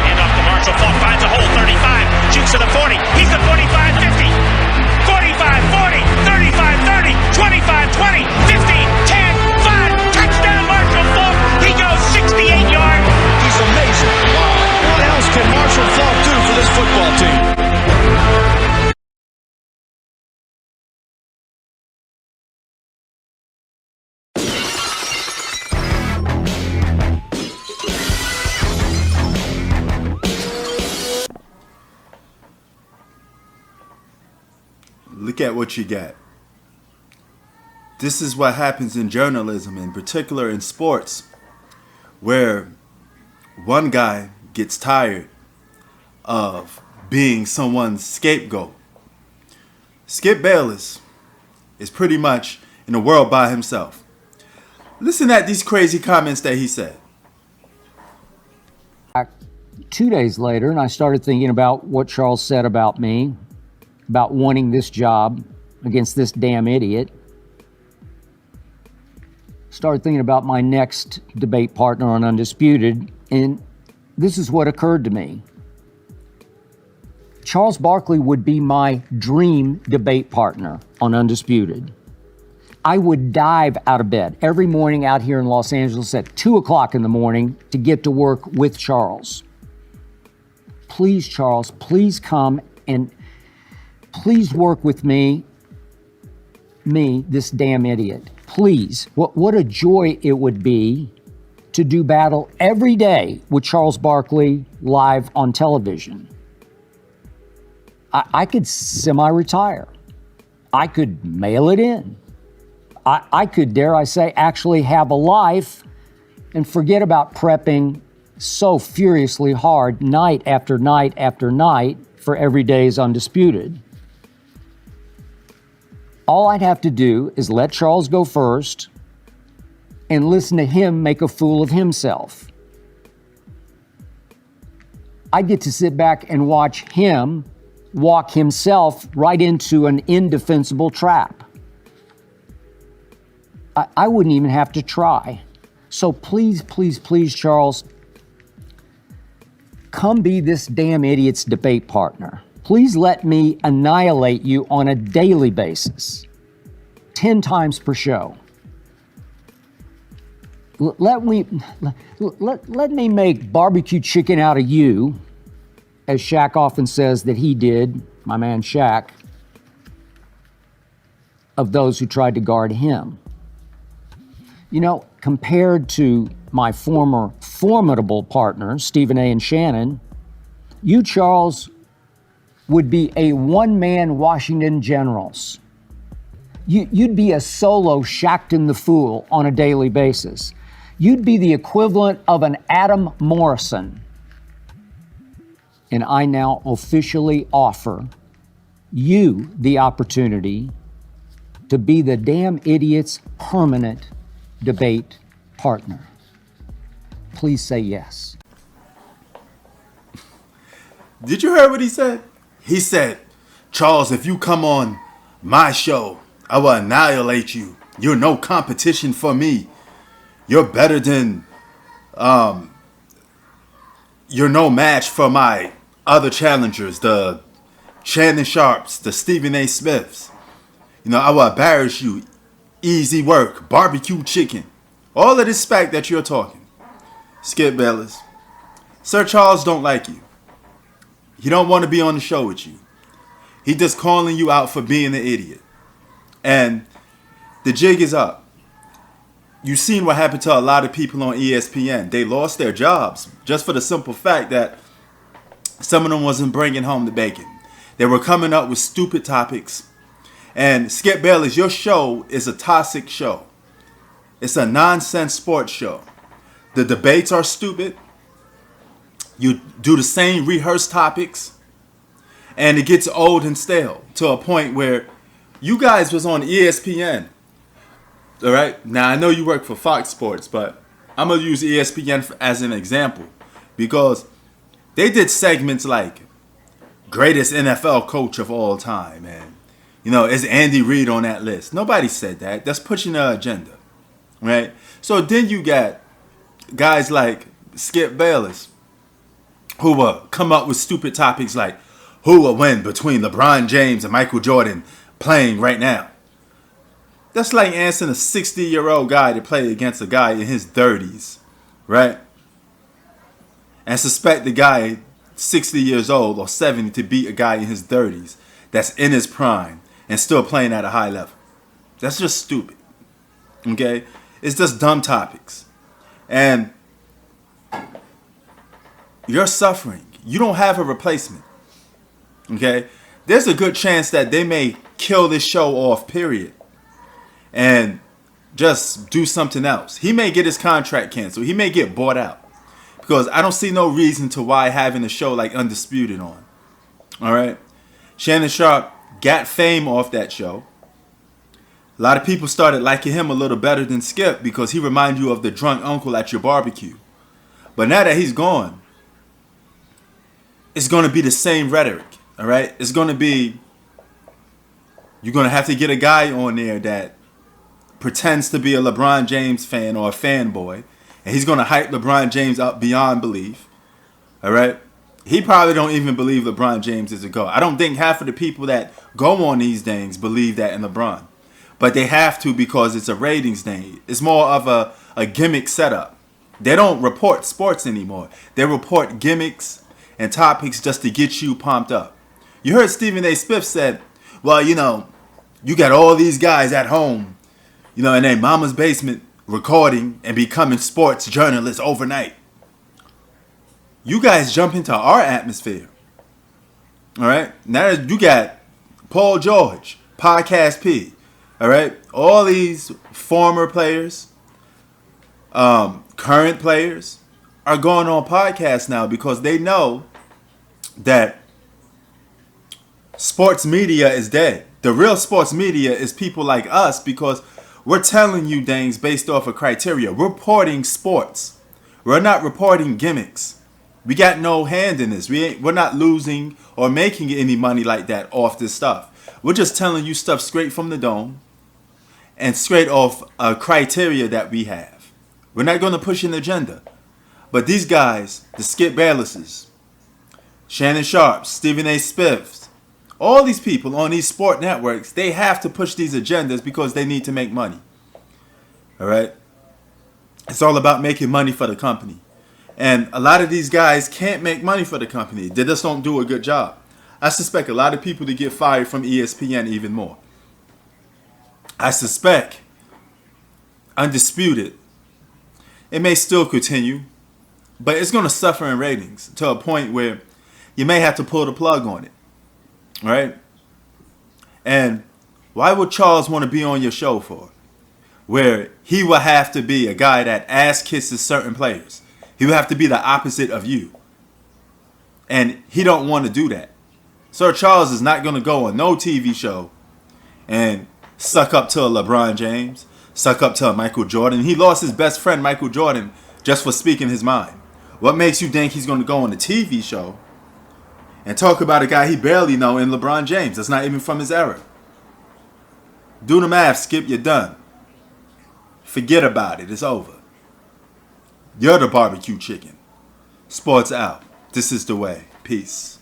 Hand off to Marshall. Falk finds a hole. 35. Shoots to the 40. He's the 45, 50. 45, 40, 35, 30, 25, 20, 15, 10, 5. Touchdown, Marshall Falk. He goes 68 yards. He's amazing. Wow. What else can Marshall Falk do for this football team? Look at what you got. This is what happens in journalism, in particular in sports, where one guy gets tired of being someone's scapegoat. Skip Bayless is pretty much in a world by himself. Listen at these crazy comments that he said. 2 days later, and I started thinking about what Charles said about me, about wanting this job against this damn idiot. Started thinking about my next debate partner on Undisputed, and this is what occurred to me. Charles Barkley would be my dream debate partner on Undisputed. I would dive out of bed every morning out here in Los Angeles at 2 o'clock in the morning to get to work with Charles. Please, Charles, please come and please work with me, this damn idiot. Please. What a joy it would be to do battle every day with Charles Barkley live on television. I could semi-retire. I could mail it in. I could, dare I say, actually have a life and forget about prepping so furiously hard night after night after night for every day's Undisputed. All I'd have to do is let Charles go first and listen to him make a fool of himself. I get to sit back and watch him walk himself right into an indefensible trap. I wouldn't even have to try. So please, please, please, Charles, come be this damn idiot's debate partner. Please let me annihilate you on a daily basis, 10 times per show. Let me make barbecue chicken out of you, as Shaq often says that he did, my man Shaq, of those who tried to guard him. You know, compared to my former formidable partners, Stephen A. and Shannon, you, Charles, would be a one-man Washington Generals. You'd be a solo Shaqton the Fool on a daily basis. You'd be the equivalent of an Adam Morrison. And I now officially offer you the opportunity to be the damn idiot's permanent debate partner. Please say yes. Did you hear what he said? He said, Charles, if you come on my show, I will annihilate you. You're no competition for me. You're better than, you're no match for my other challengers, the Shannon Sharps, the Stephen A. Smiths. You know, I will embarrass you. Easy work, barbecue chicken. All of this smack that you're talking. Skip Bayless. Sir Charles don't like you. He don't want to be on the show with you. He just calling you out for being an idiot. And the jig is up. You've seen what happened to a lot of people on ESPN. They lost their jobs just for the simple fact that some of them wasn't bringing home the bacon. They were coming up with stupid topics. And Skip Bayless, your show is a toxic show. It's a nonsense sports show. The debates are stupid. You do the same rehearsed topics. And it gets old and stale to a point where you guys was on ESPN. All right? Now, I know you work for Fox Sports, but I'm going to use ESPN as an example. Because they did segments like greatest NFL coach of all time. And, you know, is Andy Reid on that list? Nobody said that. That's pushing the agenda. Right? So then you got guys like Skip Bayless, who will come up with stupid topics like who will win between LeBron James and Michael Jordan playing right now. That's like asking a 60-year-old guy to play against a guy in his 30s, right? And suspect the guy 60 years old or 70 to beat a guy in his 30s that's in his prime and still playing at a high level. That's just stupid. Okay? It's just dumb topics. And you're suffering. You don't have a replacement. Okay? There's a good chance that they may kill this show off, period, and just do something else. He may get his contract canceled. He may get bought out. Because I don't see no reason to why having a show like Undisputed on. All right? Shannon Sharpe got fame off that show. A lot of people started liking him a little better than Skip because he reminds you of the drunk uncle at your barbecue. But now that he's gone, it's going to be the same rhetoric. All right? It's going to be, you're going to have to get a guy on there that pretends to be a LeBron James fan or a fanboy. And he's going to hype LeBron James up beyond belief. All right? He probably don't even believe LeBron James is a GOAT. I don't think half of the people that go on these things believe that in LeBron. But they have to because it's a ratings thing. It's more of a gimmick setup. They don't report sports anymore. They report gimmicks and topics just to get you pumped up. You heard Stephen A. Smith said, well, you got all these guys at home, in their mama's basement, recording and becoming sports journalists overnight. You guys jump into our atmosphere. All right? Now you got Paul George, Podcast P. All right? All these former players, current players are going on podcasts now because they know that sports media is dead. The real sports media is people like us because we're telling you things based off of criteria. We're reporting sports. We're not reporting gimmicks. We got no hand in this. We're not losing or making any money like that off this stuff. We're just telling you stuff straight from the dome and straight off a criteria that we have. We're not going to push an agenda. But these guys, the Skip Baylesses, Shannon Sharpe, Stephen A. Smith, all these people on these sport networks, they have to push these agendas because they need to make money. All right? It's all about making money for the company. And a lot of these guys can't make money for the company. They just don't do a good job. I suspect a lot of people to get fired from ESPN even more. I suspect Undisputed, it may still continue, but it's going to suffer in ratings to a point where you may have to pull the plug on it. Right? And why would Charles want to be on your show for? Where he will have to be a guy that ass kisses certain players. He will have to be the opposite of you. And he don't want to do that. Sir Charles is not going to go on no TV show and suck up to a LeBron James, suck up to a Michael Jordan. He lost his best friend, Michael Jordan, just for speaking his mind. What makes you think he's going to go on a TV show and talk about a guy he barely know in LeBron James? That's not even from his era. Do the math, Skip, you're done. Forget about it. It's over. You're the barbecue chicken. Sports out. This is the way. Peace.